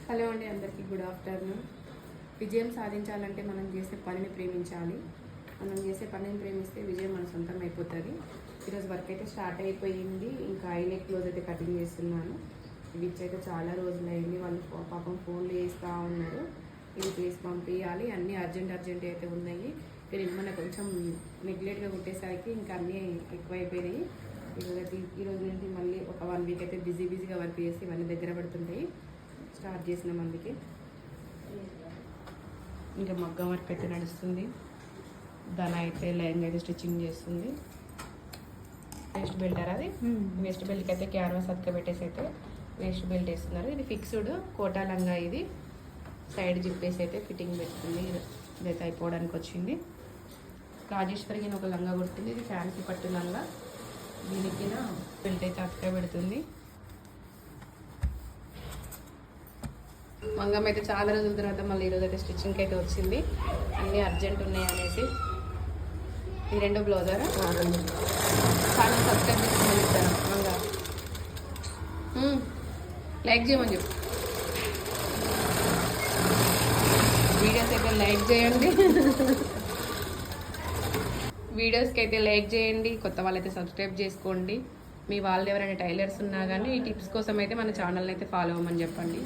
Hello అండి, అందరికీ good afternoon. విజయం సాధించాలంటే మనం చేసే పనిని ప్రేమించాలి. మనం చేసే పనిని ప్రేమిస్తే విజయం మన సొంతం అయిపోతుంది. ఈరోజు వర్క్ అయితే స్టార్ట్ అయిపోయింది. ఇంకా ఐ నెక్ క్లోజ్ అయితే కటింగ్ చేస్తున్నాను. విచ్ అయితే చాలా రోజులు అయింది. వాళ్ళు పాపం ఫోన్లు వేస్తూ ఉన్నారు. ఇది చేసి పంపించాలి. అన్నీ అర్జెంట్ అయితే ఉన్నాయి. ఇక్కడ మన కొంచెం నెగ్లెక్ట్గా కుట్టేసరికి ఇంకా అన్నీ ఎక్కువైపోయినాయి. ఈరోజు నుంచి మళ్ళీ ఒక 1 వీక్ అయితే బిజీగా వర్క్ చేసి ఇవన్నీ దగ్గర పడుతుంటాయి. స్టార్ట్ చేసినాం. అందుకే ఇంకా మగ్గం వర్క్ అయితే నడుస్తుంది. దాని అయితే లైన్ అయితే స్టిచ్చింగ్ చేస్తుంది. వేస్ట్ బెల్ట్ అది వేస్ట్ బెల్ట్కి అయితే క్యాన్వాస్ అతక పెట్టేసి అయితే వేస్ట్ బెల్ట్ వేస్తున్నారు. ఇది ఫిక్స్డ్ కోటా లంగా. ఇది సైడ్ జిప్పేసి అయితే ఫిట్టింగ్ పెడుతుంది. ఇదైతే అయిపోవడానికి వచ్చింది. రాజేశ్వరికి ఒక లంగా కొడుతుంది. ఇది ఫ్యాన్సీ పట్టు లంగా. దీనికి బెల్ట్ అయితే అతక పెడుతుంది. మంగం అయితే చాలా రోజుల తర్వాత మళ్ళీ ఈరోజు అయితే స్టిచ్చింగ్కి అయితే వచ్చింది. అన్నీ అర్జెంట్ ఉన్నాయి అనేసి. ఈ 2 బ్లౌజరా ఛానల్ సబ్స్క్రైబ్ చేసుకుని చెప్తాను. మంగా లైక్ చేయమని చెప్పు. వీడియోస్ అయితే లైక్ చేయండి. వీడియోస్కి అయితే లైక్ చేయండి. కొత్త వాళ్ళైతే సబ్స్క్రైబ్ చేసుకోండి. మీ వాళ్ళు ఎవరైనా టైలర్స్ ఉన్నా కానీ ఈ టిప్స్ కోసం అయితే మన ఛానల్ని అయితే ఫాలో అవ్వమని చెప్పండి.